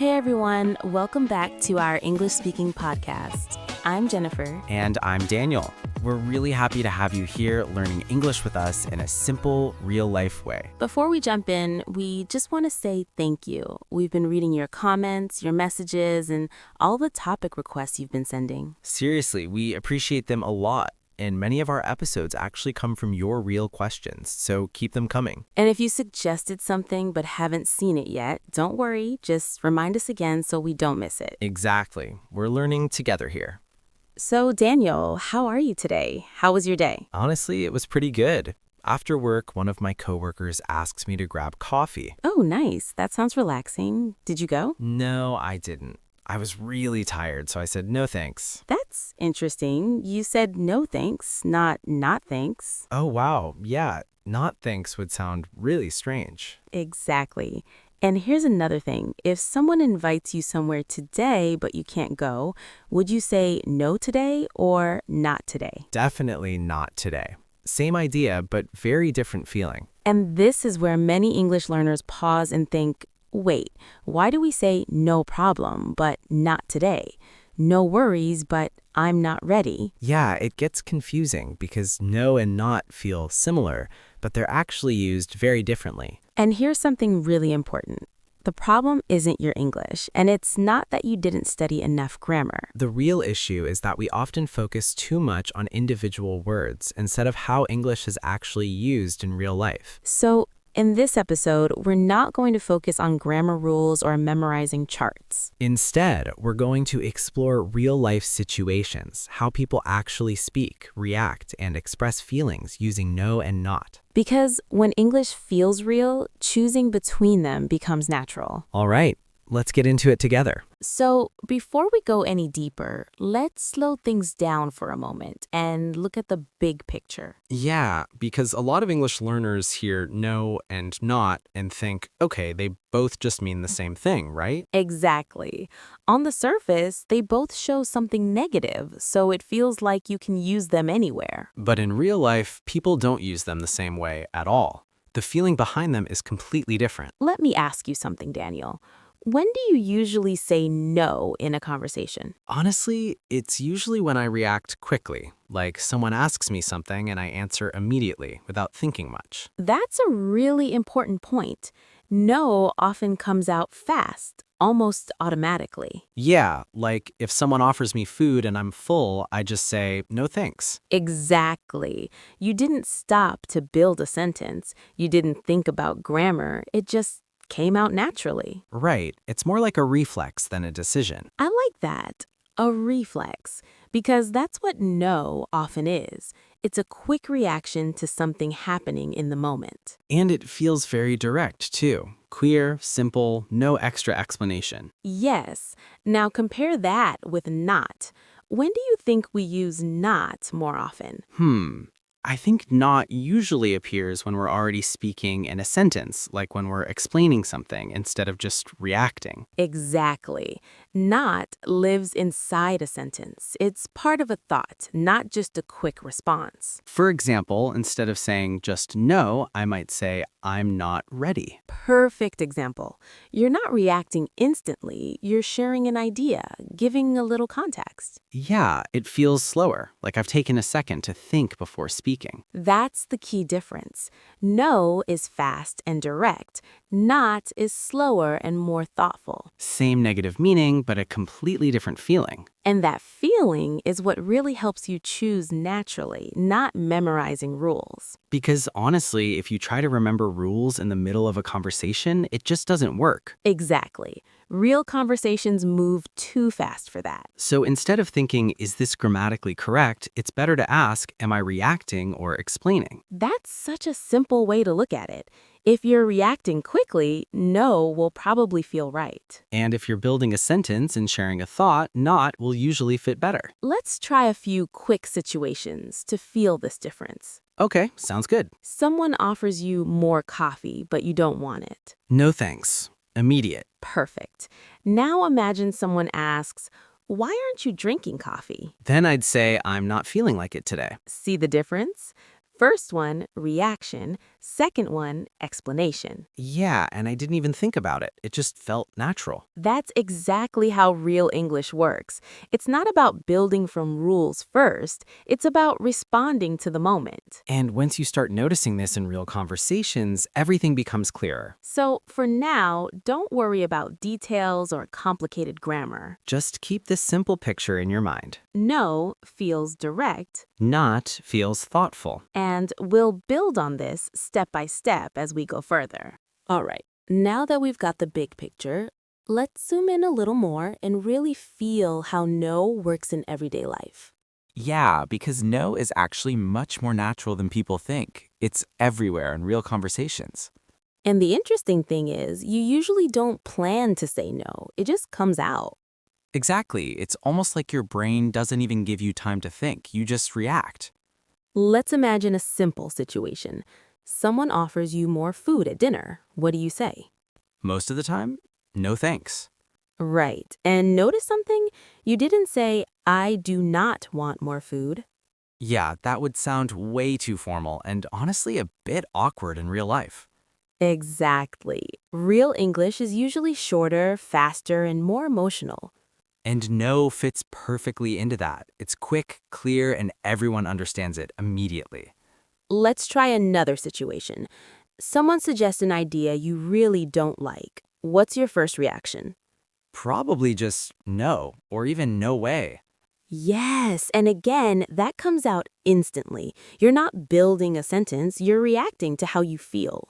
Hey everyone, welcome back to our English speaking podcast. I'm Jennifer. And I'm Daniel. We're really happy to have you here learning English with us in a simple, real-life way. Before we jump in, we just want to say thank you. We've been reading your comments, your messages, and all the topic requests you've been sending. Seriously, we appreciate them a lot. And many of our episodes actually come from your real questions, so keep them coming. And if you suggested something but haven't seen it yet, don't worry, just remind us again so we don't miss it. Exactly. We're learning together here. So Daniel, how are you today? How was your day? Honestly, it was pretty good. After work, one of my coworkers asked me to grab coffee. Oh, nice. That sounds relaxing. Did you go? No, I didn't. I was really tired, so I said no thanks. That's interesting. You said no thanks, not thanks. Oh, wow. Yeah, not thanks would sound really strange. Exactly. And here's another thing. If someone invites you somewhere today but you can't go, would you say no today or not today? Definitely not today. Same idea, but very different feeling. And this is where many English learners pause and think, wait, why do we say no problem but not today? No worries, but I'm not ready. Yeah, it gets confusing because no and not feel similar, but they're actually used very differently. And here's something really important. The problem isn't your English, and it's not that you didn't study enough grammar. The real issue is that we often focus too much on individual words instead of how English is actually used in real life. So, in this episode, we're not going to focus on grammar rules or memorizing charts. Instead, we're going to explore real-life situations, how people actually speak, react, and express feelings using no and not. Because when English feels real, choosing between them becomes natural. All right, let's get into it together. So, before we go any deeper, let's slow things down for a moment and look at the big picture. Yeah, because a lot of English learners hear no and not and think, okay, they both just mean the same thing, right? Exactly. On the surface, they both show something negative, so it feels like you can use them anywhere. But in real life, people don't use them the same way at all. The feeling behind them is completely different. Let me ask you something, Daniel. When do you usually say no in a conversation? Honestly, it's usually when I react quickly, like someone asks me something and I answer immediately without thinking much. That's a really important point. No often comes out fast, almost automatically. Yeah, like if someone offers me food and I'm full, I just say, no thanks. Exactly. You didn't stop to build a sentence. You didn't think about grammar. It just came out naturally. Right, it's more like a reflex than a decision. I like that. A reflex. Because that's what no often is. It's a quick reaction to something happening in the moment. And it feels very direct, too. Clear, simple, no extra explanation. Yes. Now compare that with not. When do you think we use not more often? I think not usually appears when we're already speaking in a sentence, like when we're explaining something instead of just reacting. Exactly. Not lives inside a sentence. It's part of a thought, not just a quick response. For example, instead of saying just no, I might say, I'm not ready. Perfect example. You're not reacting instantly. You're sharing an idea, giving a little context. Yeah, it feels slower, like I've taken a second to think before speaking. That's the key difference. No is fast and direct. Not is slower and more thoughtful. Same negative meaning, but a completely different feeling. And that feeling is what really helps you choose naturally, not memorizing rules. Because honestly, if you try to remember rules in the middle of a conversation, it just doesn't work. Exactly. Real conversations move too fast for that. So instead of thinking, is this grammatically correct, it's better to ask, am I reacting or explaining? That's such a simple way to look at it. If you're reacting quickly, no will probably feel right. And if you're building a sentence and sharing a thought, not will usually fit better. Let's try a few quick situations to feel this difference. Okay, sounds good. Someone offers you more coffee, but you don't want it. No thanks. Immediate. Perfect. Now imagine someone asks, why aren't you drinking coffee? Then I'd say, I'm not feeling like it today. See the difference? First one, reaction. Second one, explanation. Yeah, and I didn't even think about it. It just felt natural. That's exactly how real English works. It's not about building from rules first, it's about responding to the moment. And once you start noticing this in real conversations, everything becomes clearer. So, for now, don't worry about details or complicated grammar. Just keep this simple picture in your mind. No feels direct, Not feels thoughtful. and we'll build on this step by step as we go further. All right, now that we've got the big picture, let's zoom in a little more and really feel how no works in everyday life. Yeah, because no is actually much more natural than people think. It's everywhere in real conversations. And the interesting thing is, you usually don't plan to say no, it just comes out. Exactly. It's almost like your brain doesn't even give you time to think. You just react. Let's imagine a simple situation. Someone offers you more food at dinner. What do you say? Most of the time, no thanks. Right. And notice something? You didn't say, I do not want more food. Yeah, that would sound way too formal and honestly a bit awkward in real life. Exactly. Real English is usually shorter, faster, and more emotional. And no fits perfectly into that. It's quick, clear, and everyone understands it immediately. Let's try another situation. Someone suggests an idea you really don't like. What's your first reaction? Probably just no, or even no way. Yes, and again, that comes out instantly. You're not building a sentence, you're reacting to how you feel.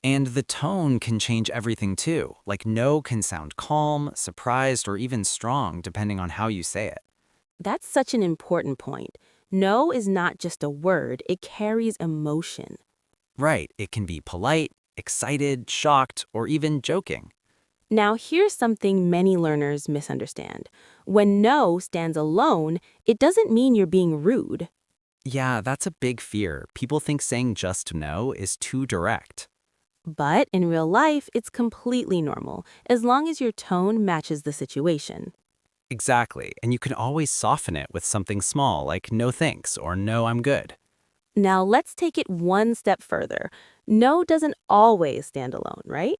And the tone can change everything too. Like no can sound calm, surprised, or even strong depending on how you say it. That's such an important point. No is not just a word, it carries emotion. Right, it can be polite, excited, shocked, or even joking. Now, here's something many learners misunderstand. When no stands alone, it doesn't mean you're being rude. Yeah, that's a big fear. People think saying just no is too direct. But in real life, it's completely normal, as long as your tone matches the situation. Exactly, and you can always soften it with something small like no thanks or no I'm good. Now, let's take it one step further. No doesn't always stand alone, right?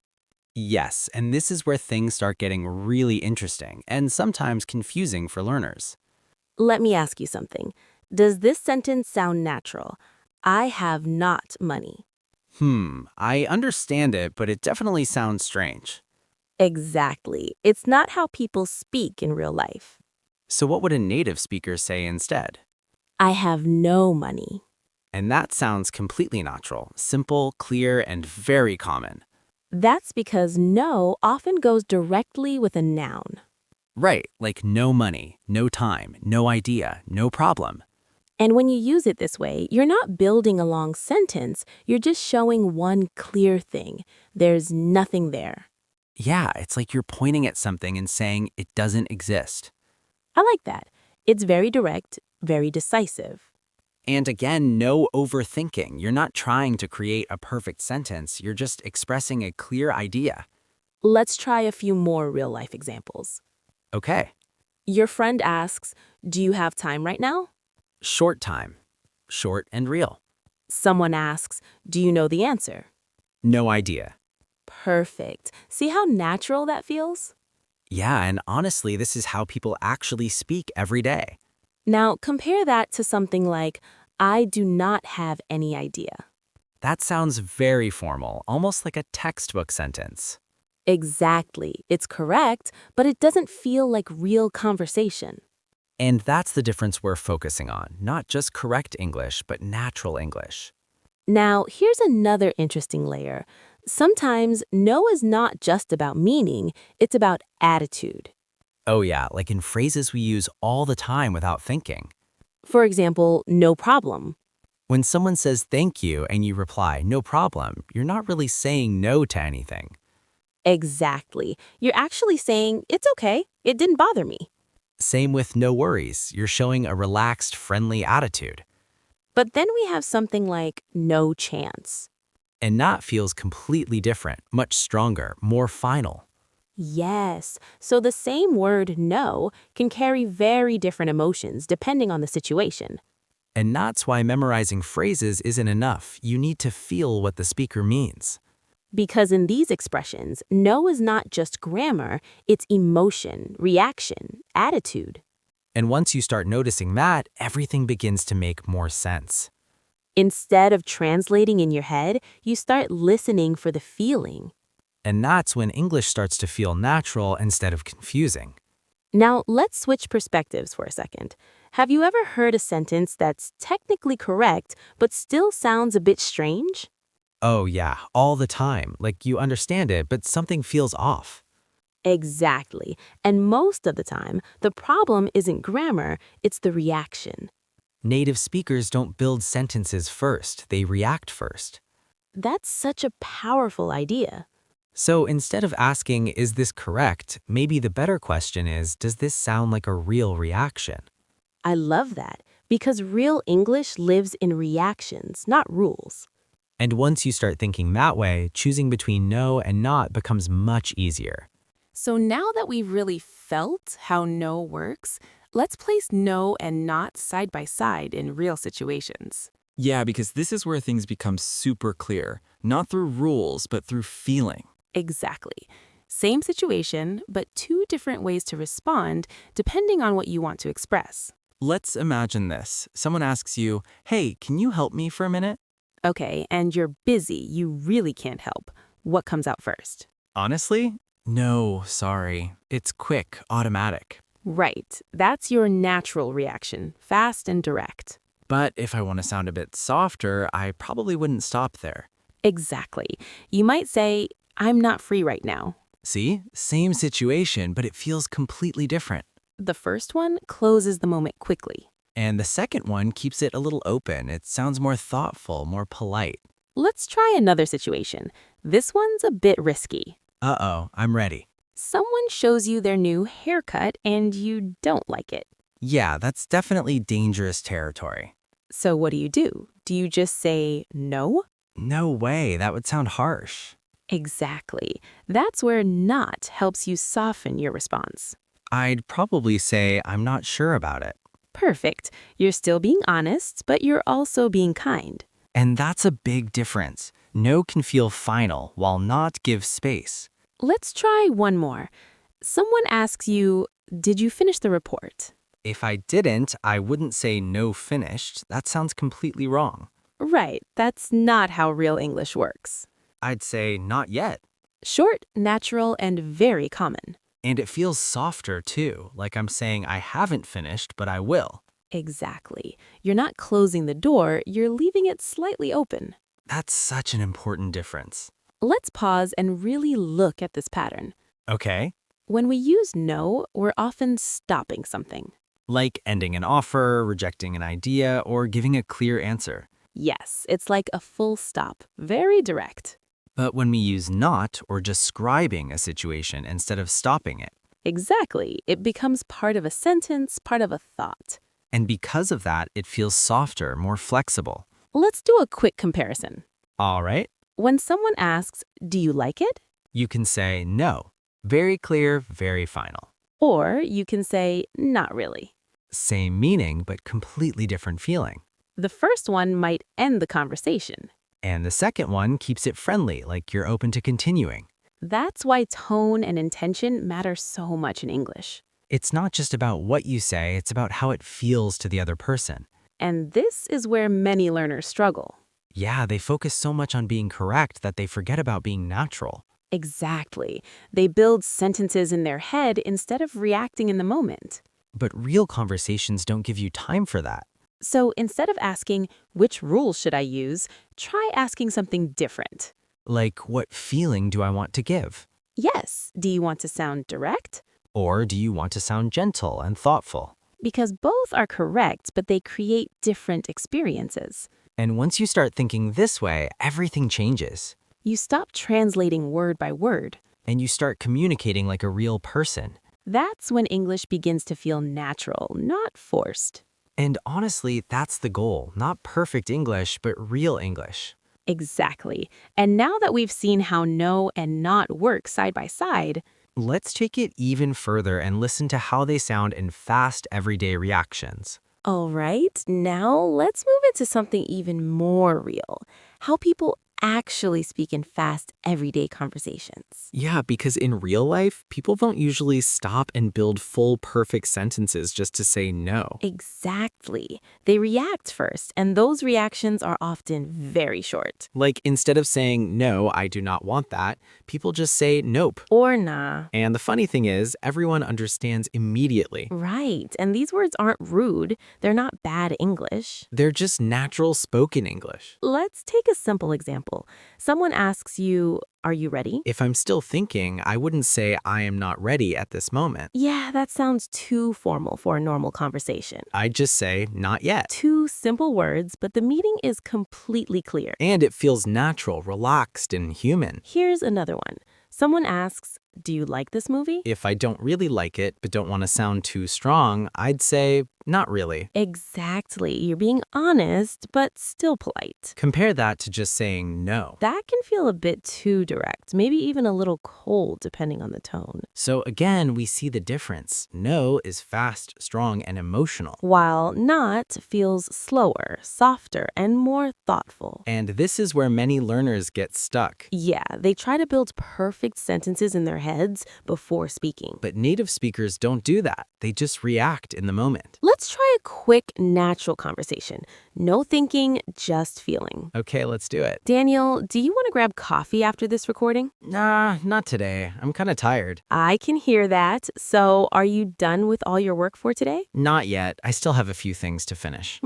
Yes, and this is where things start getting really interesting and sometimes confusing for learners. Let me ask you something. Does this sentence sound natural? I have not money. I understand it, but it definitely sounds strange. Exactly. It's not how people speak in real life. So what would a native speaker say instead? I have no money. And that sounds completely natural, simple, clear, and very common. That's because no often goes directly with a noun. Right, like no money, no time, no idea, no problem. And when you use it this way, you're not building a long sentence, you're just showing one clear thing. There's nothing there. Yeah, it's like you're pointing at something and saying it doesn't exist. I like that. It's very direct, very decisive. And again, no overthinking. You're not trying to create a perfect sentence, you're just expressing a clear idea. Let's try a few more real-life examples. Okay, Your friend asks, do you have time right now? short time. Short and real. Someone asks, do you know the answer? No idea. Perfect. See how natural that feels? Yeah, and honestly, this is how people actually speak every day. Now, compare that to something like, I do not have any idea. That sounds very formal, almost like a textbook sentence. Exactly. It's correct, but it doesn't feel like real conversation. And that's the difference we're focusing on, not just correct English, but natural English. Now, here's another interesting layer. Sometimes no is not just about meaning, it's about attitude. Oh yeah, like in phrases we use all the time without thinking. For example, no problem. When someone says thank you and you reply, no problem, you're not really saying no to anything. Exactly. You're actually saying, it's okay, it didn't bother me. Same with no worries, you're showing a relaxed, friendly attitude. But then we have something like no chance. And that feels completely different, much stronger, more final. Yes, so the same word no can carry very different emotions depending on the situation. And that's why memorizing phrases isn't enough. You need to feel what the speaker means. Because in these expressions, no is not just grammar, it's emotion, reaction, attitude. And once you start noticing that, everything begins to make more sense. Instead of translating in your head, you start listening for the feeling. And that's when English starts to feel natural instead of confusing. Now, let's switch perspectives for a second. Have you ever heard a sentence that's technically correct, but still sounds a bit strange? Oh yeah, all the time. Like you understand it, but something feels off. Exactly. And most of the time, the problem isn't grammar, it's the reaction. Native speakers don't build sentences first, they react first. That's such a powerful idea. So instead of asking, is this correct, maybe the better question is, does this sound like a real reaction? I love that, because real English lives in reactions, not rules. And once you start thinking that way, choosing between no and not becomes much easier. So now that we've really felt how no works, let's place no and not side by side in real situations. Yeah, because this is where things become super clear, not through rules, but through feeling. Exactly. Same situation, but two different ways to respond depending on what you want to express. Let's imagine this. Someone asks you, hey, can you help me for a minute? Okay, and you're busy, you really can't help. What comes out first? Honestly? No, sorry. It's quick, automatic. Right, that's your natural reaction, fast and direct. But if I want to sound a bit softer, I probably wouldn't stop there. Exactly. You might say, I'm not free right now. See? Same situation, but it feels completely different. The first one closes the moment quickly. And the second one keeps it a little open. It sounds more thoughtful, more polite. Let's try another situation. This one's a bit risky. Uh-oh, I'm ready. Someone shows you their new haircut and you don't like it. Yeah, that's definitely dangerous territory. So what do? Do you just say no? No way, that would sound harsh. Exactly. That's where not helps you soften your response. I'd probably say I'm not sure about it. Perfect. You're still being honest, but you're also being kind. And that's a big difference. No can feel final, while not gives space. Let's try one more. Someone asks you, did you finish the report? If I didn't, I wouldn't say no finished. That sounds completely wrong. Right, that's not how real English works. I'd say not yet. Short, natural, and very common. And it feels softer too, like I'm saying I haven't finished, but I will. Exactly. You're not closing the door, you're leaving it slightly open. That's such an important difference. Let's pause and really look at this pattern. Okay. When we use no, we're often stopping something. Like ending an offer, rejecting an idea, or giving a clear answer. Yes, it's like a full stop, very direct. But when we use not or describing a situation instead of stopping it, Exactly. It becomes part of a sentence, part of a thought. and because of that, it feels softer, more flexible. Let's do a quick comparison. All right, When someone asks, do you like it? you can say no. Very clear, very final. Or you can say, not really. Same meaning, but completely different feeling. The first one might end the conversation. And the second one keeps it friendly, like you're open to continuing. That's why tone and intention matter so much in English. It's not just about what you say, it's about how it feels to the other person. And this is where many learners struggle. Yeah, they focus so much on being correct that they forget about being natural. Exactly. They build sentences in their head instead of reacting in the moment. But real conversations don't give you time for that. So instead of asking, which rules should I use, try asking something different. Like, what feeling do I want to give? Yes, do you want to sound direct? Or do you want to sound gentle and thoughtful? Because both are correct, but they create different experiences. And once you start thinking this way, everything changes. You stop translating word by word. And you start communicating like a real person. That's when English begins to feel natural, not forced. And honestly, that's the goal. Not perfect English, but real English. Exactly. And now that we've seen how no and not work side by side, Let's take it even further and listen to how they sound in fast, everyday reactions. All right, now let's move into something even more real. How people actually speak in fast, everyday conversations. Yeah, because in real life, people don't usually stop and build full perfect sentences just to say no. Exactly. They react first, and those reactions are often very short. Like instead of saying, no, I do not want that, people just say nope. Or nah. And the funny thing is, everyone understands immediately. Right, and these words aren't rude. They're not bad English. They're just natural spoken English. Let's take a simple example. Someone asks you, "Are you ready?" If I'm still thinking, I wouldn't say I am not ready at this moment. Yeah, that sounds too formal for a normal conversation. I'd just say, not yet. Two simple words, but the meaning is completely clear. And it feels natural, relaxed, and human. Here's another one. Someone asks, "Do you like this movie?" If I don't really like it, but don't want to sound too strong, I'd say, not really. Exactly. You're being honest, but still polite. Compare that to just saying no. That can feel a bit too direct, maybe even a little cold depending on the tone. So again, we see the difference. No is fast, strong, and emotional. While not feels slower, softer, and more thoughtful. And this is where many learners get stuck. Yeah, they try to build perfect sentences in their heads before speaking. But native speakers don't do that. They just react in the moment. Let's try a quick, natural conversation. No thinking, just feeling. Okay, let's do it. Daniel, do you want to grab coffee after this recording? Nah, not today. I'm kind of tired. I can hear that. So, are you done with all your work for today? Not yet. I still have a few things to finish.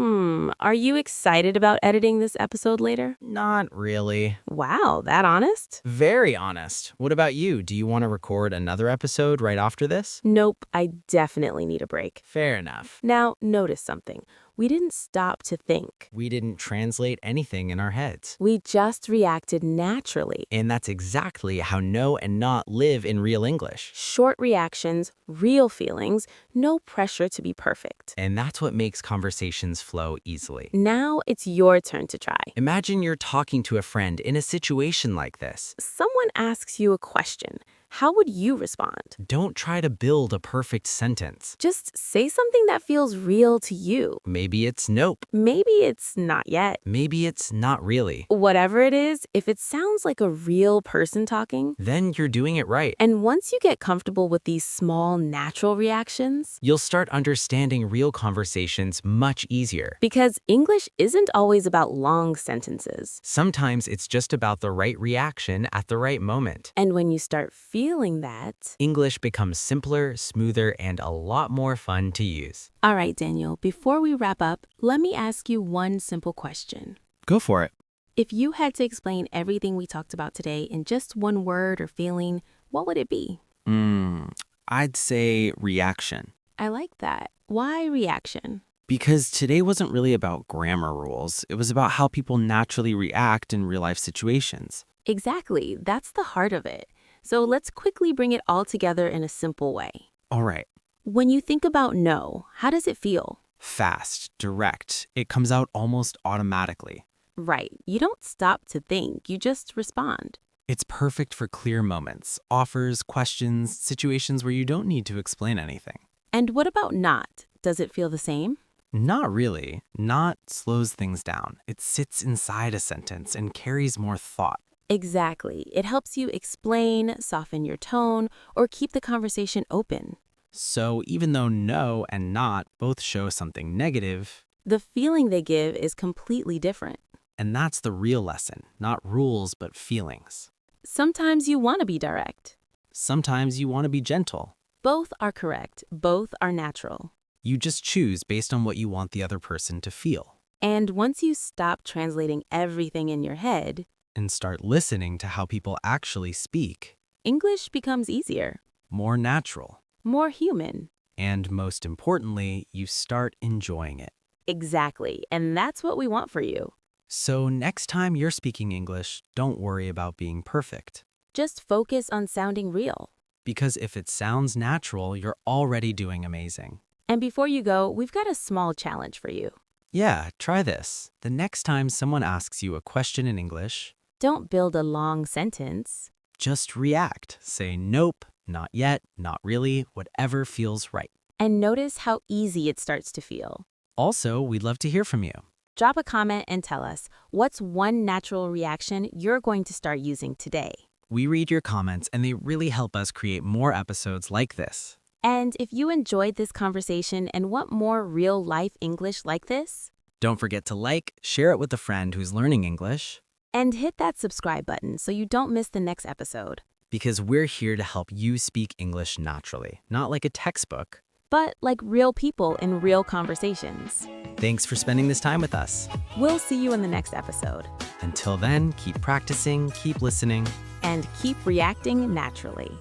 Are you excited about editing this episode later? Not really. Wow, that honest? Very honest. What about you? Do you want to record another episode right after this? Nope, I definitely need a break. Fair enough. Now, notice something. We didn't stop to think. We didn't translate anything in our heads. We just reacted naturally. And that's exactly how no and not live in real English. Short reactions, real feelings, no pressure to be perfect. And that's what makes conversations flow easily. Now it's your turn to try. Imagine you're talking to a friend in a situation like this. Someone asks you a question. How would you respond? Don't try to build a perfect sentence. Just say something that feels real to you. Maybe it's nope. Maybe it's not yet. Maybe it's not really. Whatever it is, if it sounds like a real person talking, Then you're doing it right. and once you get comfortable with these small, natural reactions, You'll start understanding real conversations much easier. because English isn't always about long sentences. Sometimes it's just about the right reaction at the right moment. And when you start feeling that... English becomes simpler, smoother, and a lot more fun to use. All right, Daniel, before we wrap up, let me ask you one simple question. Go for it. If you had to explain everything we talked about today in just one word or feeling, what would it be? I'd say reaction. I like that. Why reaction? Because today wasn't really about grammar rules. It was about how people naturally react in real life situations. Exactly. That's the heart of it. So let's quickly bring it all together in a simple way. All right. When you think about no, how does it feel? Fast, direct. It comes out almost automatically. Right. You don't stop to think, you just respond. It's perfect for clear moments, offers, questions, situations where you don't need to explain anything. And what about not? Does it feel the same? Not really. Not slows things down. It sits inside a sentence and carries more thought. Exactly. It helps you explain, soften your tone, or keep the conversation open. So even though no and not both show something negative, The feeling they give is completely different. and that's the real lesson, not rules but feelings. Sometimes you want to be direct. Sometimes you want to be gentle. Both are correct. Both are natural. You just choose based on what you want the other person to feel And once you stop translating everything in your head, and start listening to how people actually speak, English becomes easier, more natural, more human. and most importantly, you start enjoying it. Exactly. And that's what we want for you. So next time you're speaking English, don't worry about being perfect. Just focus on sounding real. Because if it sounds natural, you're already doing amazing. And before you go, we've got a small challenge for you. Yeah, try this. The next time someone asks you a question in English, Don't build a long sentence. just react. Say nope, not yet, not really, whatever feels right. And notice how easy it starts to feel. Also, we'd love to hear from you. Drop a comment and tell us, what's one natural reaction you're going to start using today? We read your comments and they really help us create more episodes like this. And if you enjoyed this conversation and want more real-life English like this, Don't forget to like, share it with a friend who's learning English, and hit that subscribe button so you don't miss the next episode. because we're here to help you speak English naturally, not like a textbook. But like real people in real conversations. Thanks for spending this time with us. We'll see you in the next episode. Until then, keep practicing, keep listening. And keep reacting naturally.